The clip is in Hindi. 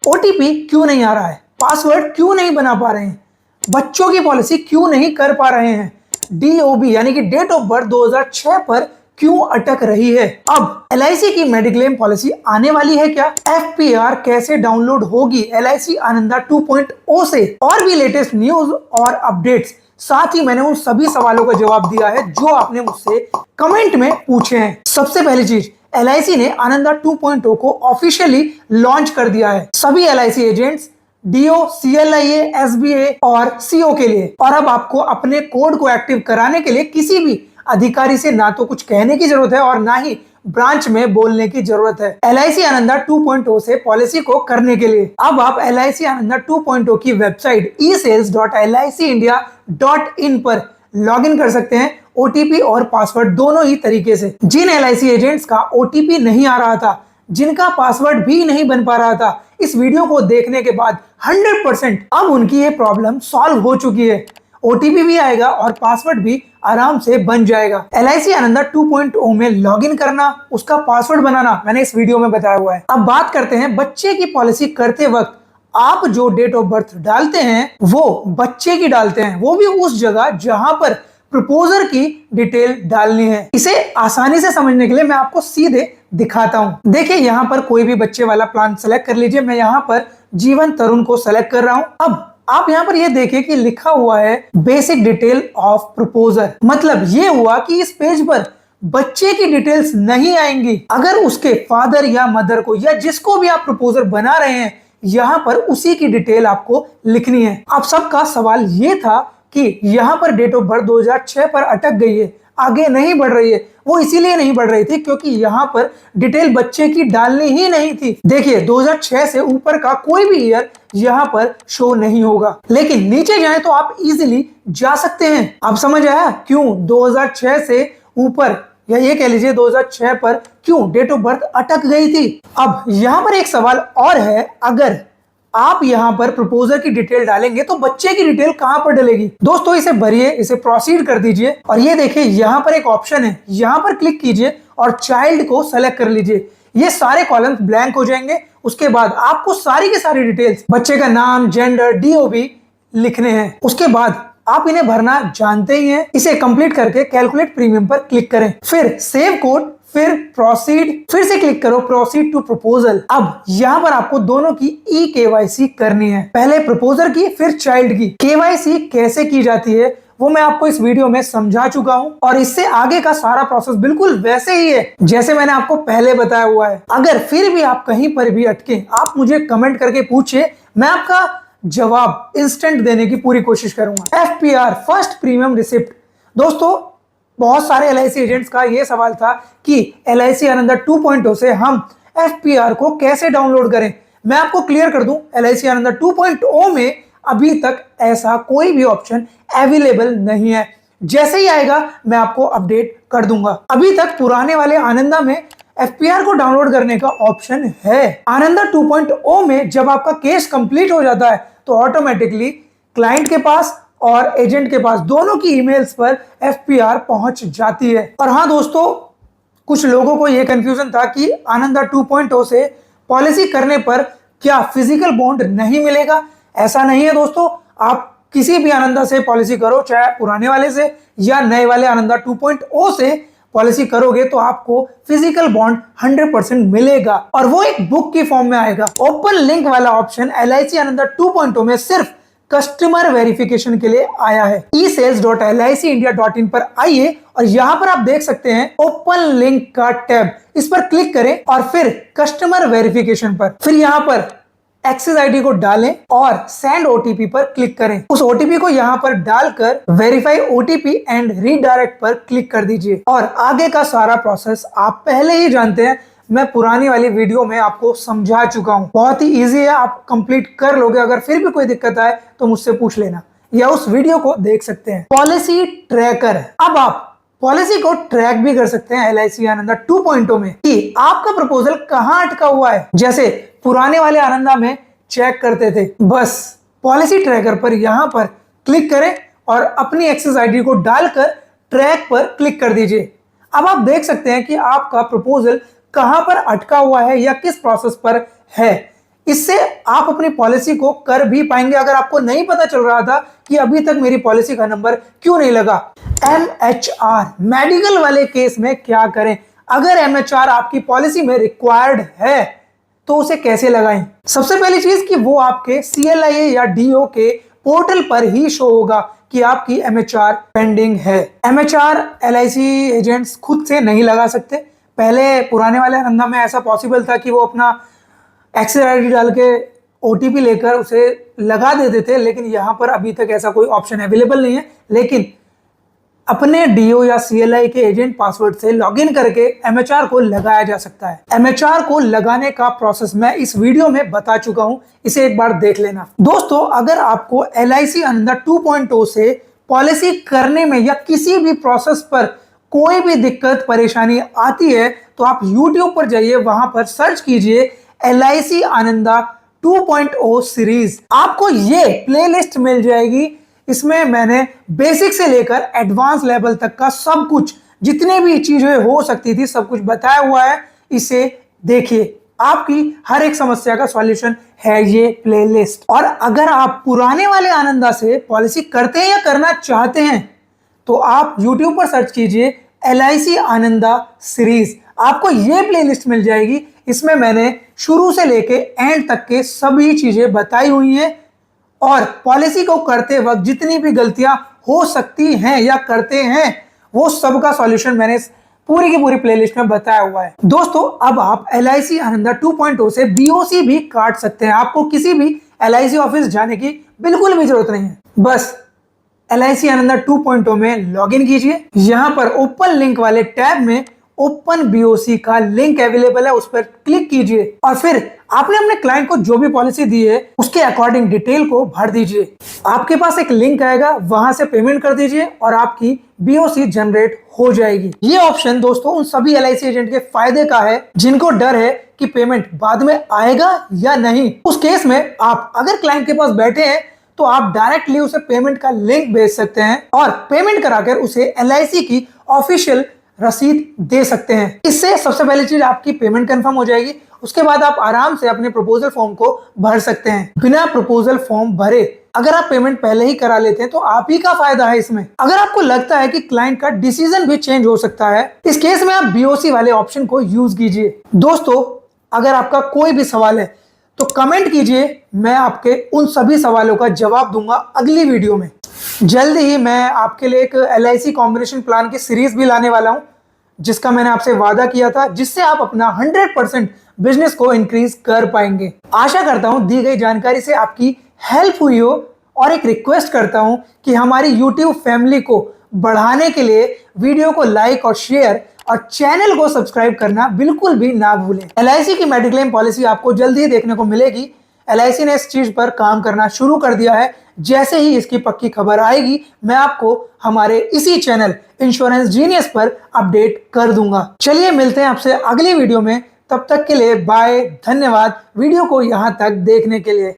ओटीपी क्यों नहीं आ रहा है, पासवर्ड क्यों नहीं बना पा रहे हैं, बच्चों की पॉलिसी क्यों नहीं कर पा रहे हैं, डीओबी यानी कि डेट ऑफ बर्थ 2006 पर क्यों अटक रही है। अब एलआईसी की मेडिक्लेम पॉलिसी आने वाली है क्या, एफपीआर कैसे डाउनलोड होगी एलआईसी आनंदा 2.0 से, और भी लेटेस्ट न्यूज और अपडेट्स, साथ ही मैंने उन सभी सवालों का जवाब दिया है जो आपने मुझसे कमेंट में पूछे हैं। सबसे पहली चीज, एलआईसी ने आनंदा 2.0 को ऑफिशियली लॉन्च कर दिया है सभी एलआईसी एजेंट्स, डीओ, सीएलआईए, एसबीए और सीओ के लिए। और अब आपको अपने कोड को एक्टिव कराने के लिए किसी भी अधिकारी से ना तो कुछ कहने की जरूरत है और ना ही ब्रांच में बोलने की जरूरत है एलआईसी आनंदा 2.0 से पॉलिसी को करने के लिए। अब आप एलआईसी आनंदा 2.0 की वेबसाइट esales.licindia.in पर लॉगिन कर सकते हैं ओटीपी और पासवर्ड दोनों ही तरीके से। जिन एलआईसी एजेंट्स का ओटीपी नहीं आ रहा था, जिनका पासवर्ड भी नहीं बन पा रहा था, इस वीडियो को देखने के बाद 100% अब उनकी ये प्रॉब्लम सॉल्व हो चुकी है। ओटीपी भी आएगा और पासवर्ड भी आराम से बन जाएगा। एलआईसी आनंदा 2.0 में लॉगिन करना, उसका पासवर्ड बनाना मैंने इस वीडियो में बताया हुआ है। अब बात करते हैं बच्चे की पॉलिसी करते वक्त आप जो डेट ऑफ बर्थ डालते हैं वो बच्चे की डालते हैं, वो भी उस जगह जहां पर प्रपोजर की डिटेल डालनी है। इसे आसानी से समझने के लिए मैं आपको सीधे दिखाता हूं। देखिए यहाँ पर कोई भी बच्चे वाला प्लान सेलेक्ट कर लीजिए। मैं यहाँ पर जीवन तरुण को सेलेक्ट कर रहा हूं। अब आप यहाँ पर ये देखिए कि लिखा हुआ है बेसिक डिटेल ऑफ प्रपोजर, मतलब ये हुआ कि इस पेज पर बच्चे की डिटेल्स नहीं आएंगी। अगर उसके फादर या मदर को या जिसको भी आप प्रपोजर बना रहे हैं, यहाँ पर उसी की डिटेल आपको लिखनी है। अब सबका सवाल ये था कि यहाँ पर डेट ऑफ बर्थ 2006 पर अटक गई है, आगे नहीं बढ़ रही है। वो इसीलिए नहीं बढ़ रही थी क्योंकि यहाँ पर डिटेल बच्चे की डालनी ही नहीं थी। देखिए 2006 से ऊपर का कोई भी ईयर यहाँ पर शो नहीं होगा, लेकिन नीचे जाए तो आप इजीली जा सकते हैं। आप समझ आया क्यों 2006 से ऊपर या ये कह लीजिए 2006 पर क्यों डेट ऑफ बर्थ अटक गई थी। अब यहाँ पर एक सवाल और है, अगर आप यहाँ पर प्रपोजर की डिटेल डालेंगे तो बच्चे की डिटेल कहां पर डलेगी। दोस्तों इसे भरिए, इसे प्रोसीड कर दीजिए और ये देखिए यहाँ पर एक ऑप्शन है, यहाँ पर क्लिक कीजिए और चाइल्ड को सेलेक्ट कर लीजिए। ये सारे कॉलम्स ब्लैंक हो जाएंगे। उसके बाद आपको सारी की सारी डिटेल्स, बच्चे का नाम, जेंडर, डीओबी लिखने हैं। उसके बाद आप इन्हें भरना जानते ही हैं। इसे कंप्लीट करके कैलकुलेट प्रीमियम पर क्लिक करें, फिर सेव कोड, फिर प्रोसीड, फिर से क्लिक करो प्रोसीड टू प्रपोजल। अब यहाँ पर आपको दोनों की ई केवाईसी करनी है, पहले प्रपोजर की फिर चाइल्ड की। केवाईसी कैसे की जाती है वो मैं आपको इस वीडियो में समझा चुका हूं और इससे आगे का सारा प्रोसेस बिल्कुल वैसे ही है जैसे मैंने आपको पहले बताया हुआ है। अगर फिर भी आप कहीं पर भी अटके, आप मुझे कमेंट करके पूछिए, मैं आपका जवाब इंस्टेंट देने की पूरी कोशिश करूंगा। FPR, first premium receipt. दोस्तों बहुत सारे एलआईसी एजेंट्स का ये सवाल था कि एलआईसी आनंदा 2.0 से हम एफपीआर को कैसे डाउनलोड करें। मैं आपको क्लियर कर दूं, एलआईसी आनंदा 2.0 में अभी तक ऐसा कोई भी ऑप्शन अवेलेबल नहीं है। जैसे ही आएगा मैं आपको अपडेट कर दूंगा। अभी तक पुराने वाले आनंदा में एफपीआर को डाउनलोड करने का ऑप्शन है। आनंदा 2.0 में जब आपका केस कंप्लीट हो जाता है तो ऑटोमेटिकली क्लाइंट के पास और एजेंट के पास दोनों की ईमेल्स पर एफपीआर पहुंच जाती है। और हाँ दोस्तों, कुछ लोगों को यह कंफ्यूजन था कि आनंदा 2.0 से पॉलिसी करने पर क्या फिजिकल बॉन्ड नहीं मिलेगा। ऐसा नहीं है दोस्तों, आप किसी भी आनंदा से पॉलिसी करो, चाहे पुराने वाले से या नए वाले आनंदा 2.0 से पॉलिसी करोगे तो आपको फिजिकल बॉन्ड 100% मिलेगा और वो एक बुक की फॉर्म में आएगा। ओपन लिंक वाला ऑप्शन एलआईसी आनंदा 2.0 में सिर्फ कस्टमर वेरिफिकेशन के लिए आया है। esales.licindia.in पर आइए और यहाँ पर आप देख सकते हैं ओपन लिंक का टैब, इस पर क्लिक करें और फिर कस्टमर वेरिफिकेशन पर, फिर यहाँ पर एक्सेस आईडी को डालें और सेंड ओटीपी पर क्लिक करें। उस ओटीपी को यहाँ पर डालकर वेरीफाई ओटीपी एंड रीडायरेक्ट पर क्लिक कर दीजिए और आगे का सारा प्रोसेस आप पहले ही जानते हैं, मैं पुरानी वाली वीडियो में आपको समझा चुका हूं। बहुत ही इजी है, आप कंप्लीट कर लोगे। अगर फिर भी कोई दिक्कत आए तो मुझसे पूछ लेना या उस वीडियो को देख सकते हैं। पॉलिसी ट्रैकर, अब आप पॉलिसी को ट्रैक भी कर सकते हैं एलआईसी आनंदा 2.0 में कि आपका प्रपोजल कहां अटका हुआ है। जैसे पुराने वाले आनंदा में चेक करते थे, बस पॉलिसी ट्रैकर पर यहां पर क्लिक करें और अपनी एक्सेस आईडी को डालकर ट्रैक पर क्लिक कर दीजिए। अब आप देख सकते हैं कि आपका प्रपोजल कहां पर अटका हुआ है या किस प्रोसेस पर है। इससे आप अपनी पॉलिसी को कर भी पाएंगे अगर आपको नहीं पता चल रहा था कि अभी तक मेरी पॉलिसी का नंबर क्यों नहीं लगा। MHR मेडिकल वाले केस में क्या करें? अगर MHR आपकी पॉलिसी में रिक्वायर्ड है तो उसे कैसे लगाएं? सबसे पहली चीज कि वो आपके CLIA या DO के पोर्टल पर ही शो होगा कि आपकी MHR पेंडिंग है। MHR LIC एजेंट्स खुद से नहीं लगा सकते। पहले पुराने वाले धंधा में ऐसा पॉसिबल था कि वो अपना एक्सेस ID डाल के OTP लेकर उसे लगा देते थे, लेकिन यहां पर अभी तक ऐसा कोई ऑप्शन अवेलेबल नहीं है। लेकिन अपने DO या CLI के एजेंट पासवर्ड से लॉगिन करके MHR को लगाया जा सकता है। MHR को लगाने का प्रोसेस मैं इस वीडियो में बता चुका हूं, इसे एक बार देख लेना। दोस्तों, अगर आपको LIC आनंदा 2.0 से पॉलिसी करने में या किसी भी प्रोसेस पर कोई भी दिक्कत परेशानी आती है तो आप YouTube पर जाइए, वहां पर सर्च कीजिए LIC आनंदा 2.0 सीरीज। आपको ये प्लेलिस्ट मिल जाएगी। इसमें मैंने बेसिक से लेकर एडवांस लेवल तक का सब कुछ, जितने भी चीजें हो सकती थी, सब कुछ बताया हुआ है। इसे देखिए, आपकी हर एक समस्या का सॉल्यूशन है ये प्लेलिस्ट। और अगर आप पुराने वाले आनंदा से पॉलिसी करते हैं या करना चाहते हैं तो आप YouTube पर सर्च कीजिए LIC आनंदा सीरीज। आपको ये प्लेलिस्ट मिल जाएगी। इसमें मैंने शुरू से लेके एंड तक के सभी चीजें बताई हुई हैं और पॉलिसी को करते वक्त जितनी भी गलतियां हो सकती हैं या करते हैं वो सब का सॉल्यूशन मैंने पूरी की पूरी प्लेलिस्ट में बताया हुआ है। दोस्तों, अब आप LIC आनंदा 2.0 से BOC भी काट सकते हैं। आपको किसी भी LIC ऑफिस जाने की बिल्कुल भी जरूरत नहीं है। बस LIC आनंदा 2.0 में लॉगिन कीजिए। यहां पर ओपन लिंक वाले टैब में ओपन BOC का लिंक अवेलेबल है, उस पर क्लिक कीजिए और फिर आपने अपने क्लाइंट को जो भी पॉलिसी दी है उसके अकॉर्डिंग डिटेल को भर दीजिए। आपके पास एक लिंक आएगा, वहां से पेमेंट कर दीजिए और आपकी BOC जनरेट हो जाएगी। ये ऑप्शन दोस्तों उन सभी LIC एजेंट के फायदे का है जिनको डर है कि पेमेंट बाद में आएगा या नहीं। उस केस में आप अगर क्लाइंट के पास बैठे हैं तो आप डायरेक्टली उसे पेमेंट का लिंक भेज सकते हैं और पेमेंट कराकर उसे LIC की ऑफिशियल रसीद दे सकते हैं। इससे सबसे पहली चीज आपकी पेमेंट कंफर्म हो जाएगी। उसके बाद आप आराम से अपने प्रपोजल फॉर्म को भर सकते हैं। बिना प्रपोजल फॉर्म भरे अगर आप पेमेंट पहले ही करा लेते हैं तो आप ही का फायदा है इसमें। अगर आपको लगता है कि क्लाइंट का डिसीजन भी चेंज हो सकता है, इस केस में आप BOC वाले ऑप्शन को यूज कीजिए। दोस्तों, अगर आपका कोई भी सवाल है तो कमेंट कीजिए, मैं आपके उन सभी सवालों का जवाब दूंगा अगली वीडियो में। जल्द ही मैं आपके लिए एक LIC कॉम्बिनेशन प्लान की सीरीज भी लाने वाला हूं, जिसका मैंने आपसे वादा किया था, जिससे आप अपना 100% बिजनेस को इंक्रीज कर पाएंगे। आशा करता हूं दी गई जानकारी से आपकी हेल्प हुई हो और एक रिक्वेस्ट करता हूं कि हमारी YouTube फैमिली को बढ़ाने के लिए वीडियो को लाइक और शेयर और चैनल को सब्सक्राइब करना बिल्कुल भी ना भूलें। LIC की मेडिक्लेम पॉलिसी आपको जल्दी ही देखने को मिलेगी। LIC ने इस चीज पर काम करना शुरू कर दिया है। जैसे ही इसकी पक्की खबर आएगी मैं आपको हमारे इसी चैनल इंश्योरेंस जीनियस पर अपडेट कर दूंगा। चलिए मिलते हैं आपसे अगली वीडियो में, तब तक के लिए बाय, धन्यवाद वीडियो को यहां तक देखने के लिए।